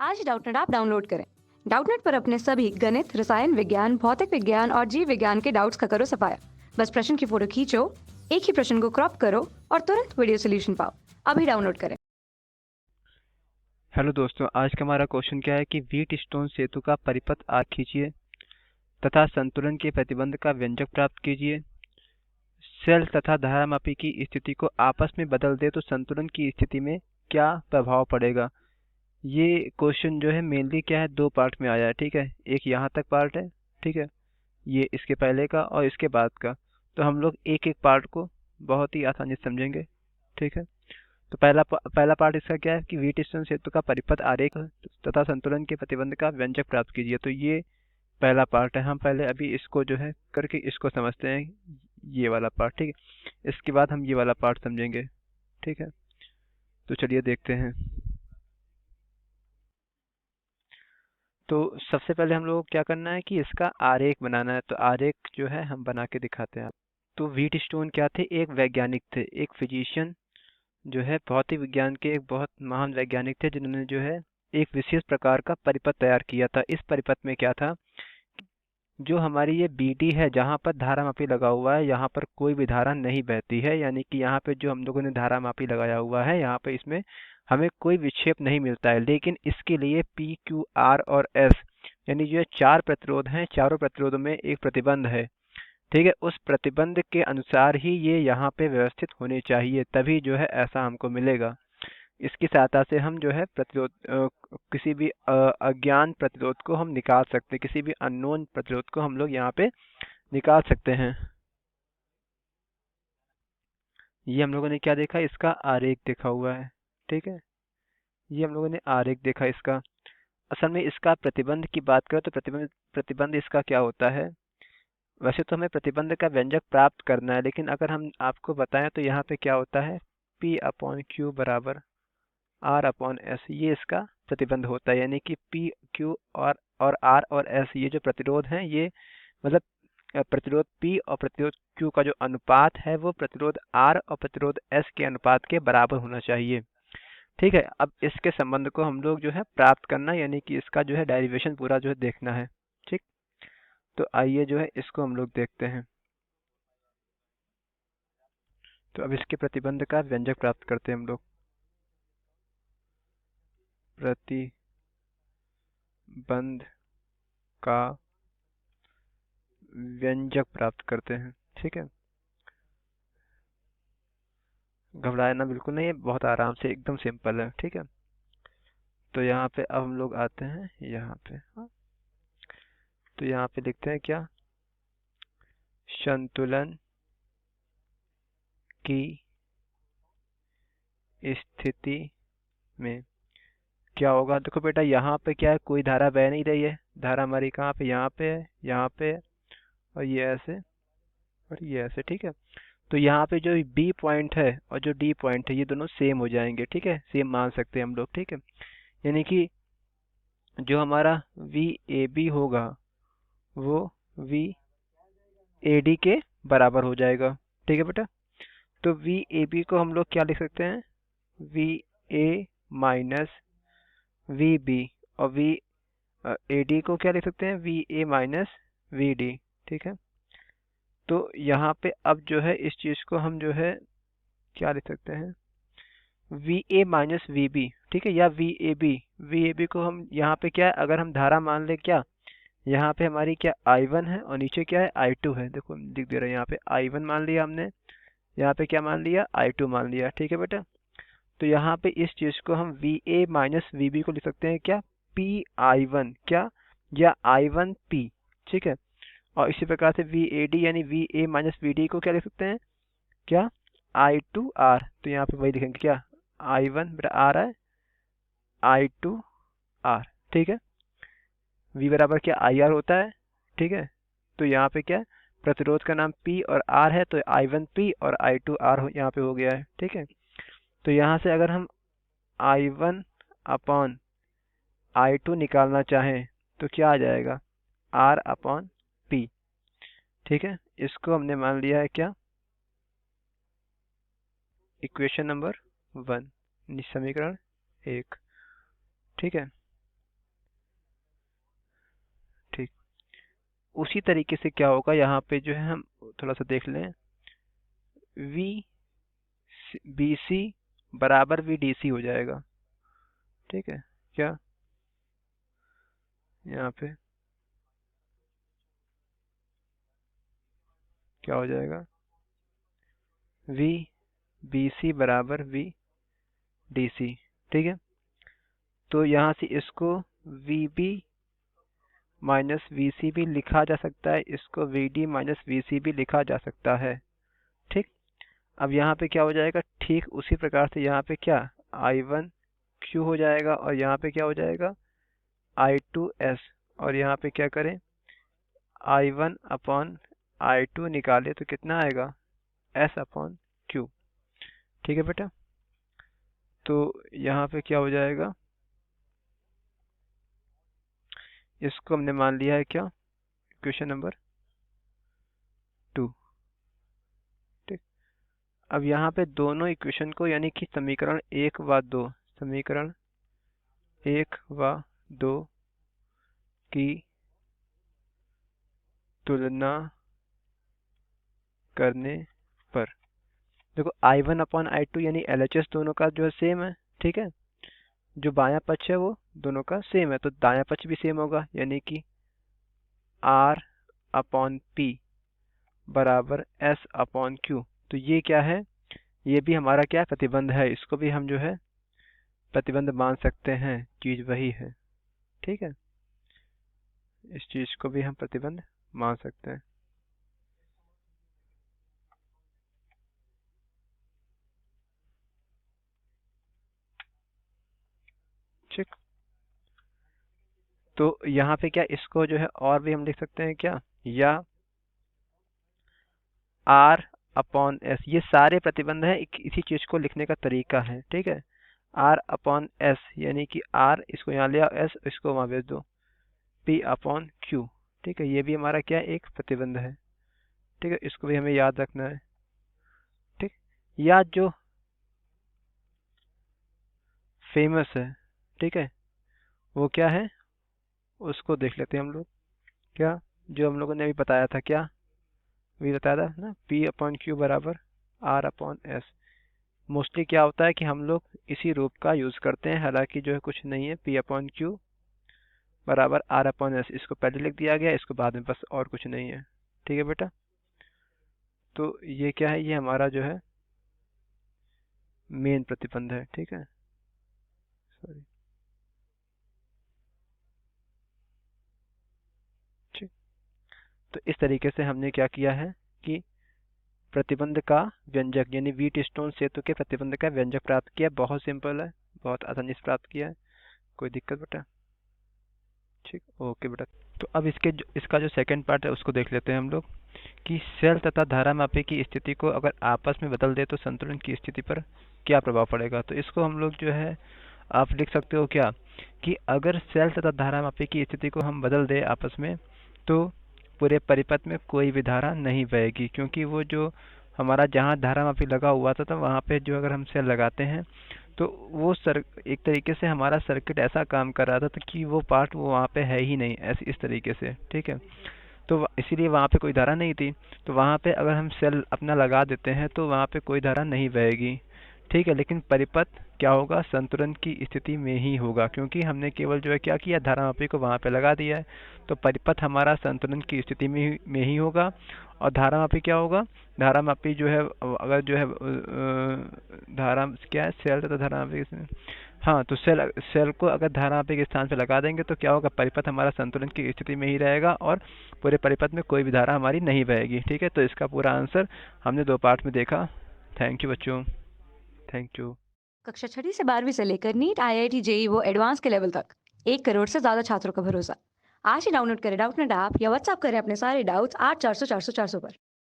आज Doubtnut app download करें। Doubtnut पर अपने सभी गणित, रसायन विज्ञान, भौतिक विज्ञान और जीव विज्ञान के डाउट्स का करो सफाया। बस प्रश्न की फोटो खींचो, एक ही प्रश्न को क्रॉप करो और तुरंत वीडियो सोल्यूशन पाओ। अभी डाउनलोड करें। हेलो दोस्तों, आज का हमारा क्वेश्चन क्या है कि व्हीटस्टोन सेतु का परिपथ आरेख खींचिए तथा संतुलन के प्रतिबंध का व्यंजक प्राप्त कीजिए। सेल तथा धारामापी की स्थिति को आपस में बदल दे तो संतुलन की स्थिति में क्या प्रभाव पड़ेगा। ये क्वेश्चन जो है मेनली क्या है, दो पार्ट में आया है। ठीक है, एक यहाँ तक पार्ट है, ठीक है, ये इसके पहले का और इसके बाद का। तो हम लोग एक एक पार्ट को बहुत ही आसानी से समझेंगे। ठीक है, तो पहला पार्ट इसका क्या है कि व्हीटस्टोन सेतु का परिपथ आरेख तथा संतुलन के प्रतिबंध का व्यंजक प्राप्त कीजिए। तो ये पहला पार्ट है। हम पहले अभी इसको जो है करके इसको समझते हैं, ये वाला पार्ट। ठीक है, इसके बाद हम ये वाला पार्ट समझेंगे। ठीक है, तो चलिए देखते हैं। तो सबसे पहले हम लोगों को क्या करना है कि इसका आरेख बनाना है। तो आरेख जो है हम बना के दिखाते हैं। तो व्हीटस्टोन क्या थे, एक वैज्ञानिक थे, एक फिजिशियन जो है भौतिक विज्ञान के एक बहुत महान वैज्ञानिक थे, जिन्होंने जो है एक विशेष प्रकार का परिपथ तैयार किया था। इस परिपथ में क्या था, जो हमारी ये बीडी है, जहाँ पर धारामापी लगा हुआ है, यहाँ पर कोई भी धारा नहीं बहती है। यानी कि यहाँ पे जो हम लोगों ने धारामापी लगाया हुआ है, यहाँ पे इसमें हमें कोई विक्षेप नहीं मिलता है। लेकिन इसके लिए पी, क्यू, आर और एस यानी जो चार प्रतिरोध हैं, चारों प्रतिरोधों में एक प्रतिबंध है। ठीक है, उस प्रतिबंध के अनुसार ही ये यहाँ पे व्यवस्थित होने चाहिए, तभी जो है ऐसा हमको मिलेगा। इसकी सहायता से हम जो है प्रतिरोध किसी भी अज्ञान प्रतिरोध को हम निकाल सकते हैं, किसी भी अननोन प्रतिरोध को हम लोग यहाँ पे निकाल सकते हैं। ये हम लोगों ने क्या देखा, इसका आरेख देखा हुआ है। ठीक है, ये हम लोगों ने आरेख देखा इसका। असल में इसका प्रतिबंध की बात करें तो प्रतिबंध प्रतिबंध इसका क्या होता है। वैसे तो हमें प्रतिबंध का व्यंजक प्राप्त करना है, लेकिन अगर हम आपको बताएं तो यहाँ पे क्या होता है, P अपॉन क्यू बराबर R अपॉन एस, ये इसका प्रतिबंध होता है। यानी कि P, Q और R और S ये जो प्रतिरोध हैं, ये मतलब प्रतिरोध P और प्रतिरोध Q का जो अनुपात है वो प्रतिरोध R और प्रतिरोध S के अनुपात के बराबर होना चाहिए। ठीक है, अब इसके संबंध को हम लोग जो है प्राप्त करना, यानी कि इसका जो है डेरिवेशन पूरा जो है देखना है। ठीक, तो आइए जो है इसको हम लोग देखते हैं। तो अब इसके प्रतिबंध का व्यंजक प्राप्त करते हैं हम लोग। प्रतिबंध का व्यंजक प्राप्त करते हैं। ठीक है, घबराना बिल्कुल नहीं है, बहुत आराम से, एकदम सिंपल है। ठीक है, तो यहाँ पे अब हम लोग आते हैं यहाँ पे। हाँ, तो यहाँ पे लिखते हैं क्या, संतुलन की स्थिति में क्या होगा। देखो बेटा, यहाँ पे क्या है, कोई धारा बह नहीं रही है। धारा हमारी कहाँ पे, यहाँ पे है, यहाँ पे है, और ये ऐसे और ये ऐसे। ठीक है, तो यहाँ पे जो बी पॉइंट है और जो डी पॉइंट है, ये दोनों सेम हो जाएंगे। ठीक है, सेम मान सकते हैं हम लोग। ठीक है, यानी कि जो हमारा वी ए बी होगा वो वी ए डी के बराबर हो जाएगा। ठीक है बेटा, तो वी ए बी को हम लोग क्या लिख सकते हैं, V A minus V B, और वी ए डी को क्या लिख सकते हैं, V A minus V D. ठीक है, तो यहाँ पे अब जो है इस चीज को हम जो है क्या लिख सकते हैं, V A minus V B. ठीक है, या V A B. V A B को हम यहाँ पे क्या है, अगर हम धारा मान ले, क्या यहाँ पे हमारी क्या I1 है और नीचे क्या है I2 है। देखो हम लिख दे रहे हैं, यहाँ पे I1 मान लिया हमने, यहाँ पे क्या मान लिया, I2 मान लिया। ठीक है बेटा, तो यहाँ पे इस चीज को हम V A minus V B को लिख सकते हैं क्या, पी आई वन, क्या, या I1 P। ठीक है, और इसी प्रकार से वी ए डी यानी V A minus V D को क्या लिख सकते हैं, क्या, I2 R। तो यहाँ पे वही लिखेंगे, क्या, I1 बेटा आ रहा है, I2 R। ठीक है, V बराबर क्या, IR होता है। ठीक है, तो यहाँ पे क्या है, प्रतिरोध का नाम P और R है, तो I1 P और I2 R यहाँ पे हो गया है। ठीक है, तो यहाँ से अगर हम I1 अपॉन I2 निकालना चाहें तो क्या आ जाएगा, R अपॉन P। ठीक है, इसको हमने मान लिया है क्या, इक्वेशन नंबर 1, समीकरण 1। ठीक है, उसी तरीके से क्या होगा यहाँ पे जो है हम थोड़ा सा देख लें, वी बी सी बराबर वी डी सी हो जाएगा। ठीक है, क्या यहाँ पे क्या हो जाएगा, वी बी सी बराबर वी डी सी। ठीक है, तो यहाँ से इसको वी बी माइनस वी सी भी लिखा जा सकता है, इसको वी डी माइनस वी सी भी लिखा जा सकता है। ठीक, अब यहाँ पे क्या हो जाएगा, ठीक उसी प्रकार से यहाँ पे क्या आई वन क्यू हो जाएगा और यहाँ पे क्या हो जाएगा आई टू एस, और यहाँ पे क्या करें I one upon I two निकाले तो कितना आएगा एस अपॉन क्यू। ठीक है बेटा, तो यहाँ पे क्या हो जाएगा, इसको हमने मान लिया है क्या इक्वेशन नंबर 2। ठीक, अब यहाँ पे दोनों इक्वेशन को यानी कि समीकरण 1 व 2, समीकरण 1 व 2 की तुलना करने पर देखो I1 अपॉन I2 यानी LHS दोनों का जो है सेम है। ठीक है, जो बायां पक्ष है वो दोनों का सेम है, तो दायां पक्ष भी सेम होगा, यानी कि R अपॉन P बराबर S अपॉन Q। तो ये क्या है, ये भी हमारा क्या प्रतिबंध है, इसको भी हम जो है प्रतिबंध मान सकते हैं, चीज वही है। ठीक है, इस चीज को भी हम प्रतिबंध मान सकते हैं। ठीक, तो यहाँ पे क्या इसको जो है और भी हम लिख सकते हैं क्या, या R अपॉन एस, ये सारे प्रतिबंध है, इसी चीज को लिखने का तरीका है। ठीक है, R अपॉन एस यानी कि R इसको यहाँ ले आओ, S इसको वहां भेज दो, P अपॉन Q। ठीक है, ये भी हमारा क्या एक प्रतिबंध है। ठीक है, इसको भी हमें याद रखना है। ठीक, या जो फेमस है, ठीक है, वो क्या है उसको देख लेते हैं हम लोग, क्या जो हम लोगों ने अभी बताया था, क्या अभी बताया था ना, P अपॉन Q बराबर R अपॉन एस। मोस्टली क्या होता है कि हम लोग इसी रूप का यूज करते हैं, हालांकि जो है कुछ नहीं है, P अपॉन Q बराबर R अपॉन एस, इसको पहले लिख दिया गया, इसको बाद में, बस और कुछ नहीं है। ठीक है बेटा, तो ये क्या है, ये हमारा जो है मेन प्रतिबंध है। ठीक है, सॉरी। ठीक, तो इस तरीके से हमने क्या किया है कि प्रतिबंध का व्यंजक यानी व्हीटस्टोन सेतु के प्रतिबंध का व्यंजक प्राप्त किया। बहुत सिंपल है, बहुत आसानी से प्राप्त किया है, कोई दिक्कत बेटा। ठीक, ओके बेटा। तो अब इसका जो सेकंड पार्ट है उसको देख लेते हैं हम लोग, कि सेल तथा धारामापी की स्थिति को अगर आपस में बदल दे तो संतुलन की स्थिति पर क्या प्रभाव पड़ेगा। तो इसको हम लोग जो है आप लिख सकते हो क्या, कि अगर सेल तथा धारामापी की स्थिति को हम बदल दे आपस में, तो पूरे परिपथ में कोई भी धारा नहीं बहेगी, क्योंकि वो जो हमारा जहाँ धारामापी लगा हुआ था, तो वहाँ पे जो अगर हम सेल लगाते हैं तो वो एक तरीके से हमारा सर्किट ऐसा काम कर रहा था तो कि वो पार्ट वो वहाँ पे है ही नहीं, ऐसे इस तरीके से। ठीक है, तो इसीलिए वहाँ पे कोई धारा नहीं थी, तो वहाँ पे अगर हम सेल अपना लगा देते हैं तो वहाँ पे कोई धारा नहीं बहेगी। ठीक है, लेकिन परिपथ क्या होगा, संतुलन की स्थिति में ही होगा, क्योंकि हमने केवल जो है क्या किया, धारामापी को वहाँ पे लगा दिया है, तो परिपथ हमारा संतुलन की स्थिति में ही होगा। और धारामापी क्या होगा, धारामापी जो है अगर जो है धारा क्या है, सेल तथा धारामापी, हाँ, तो सेल को अगर धारामापी के स्थान पे लगा देंगे तो क्या होगा, परिपथ हमारा संतुलन की स्थिति में ही रहेगा और पूरे परिपथ में कोई भी धारा हमारी नहीं बहेगी। ठीक है, तो इसका पूरा आंसर हमने 2 पार्ट में देखा। थैंक यू बच्चों, थैंक यू। कक्षा 6वीं से 12वीं से लेकर नीट, IIT, JEE वो एडवांस के लेवल तक 1 करोड़ से ज्यादा छात्रों का भरोसा। आज ही डाउनलोड करें डाउटनेट ऐप या व्हाट्सएप करें अपने सारे डाउट्स 8400 400 400 पर।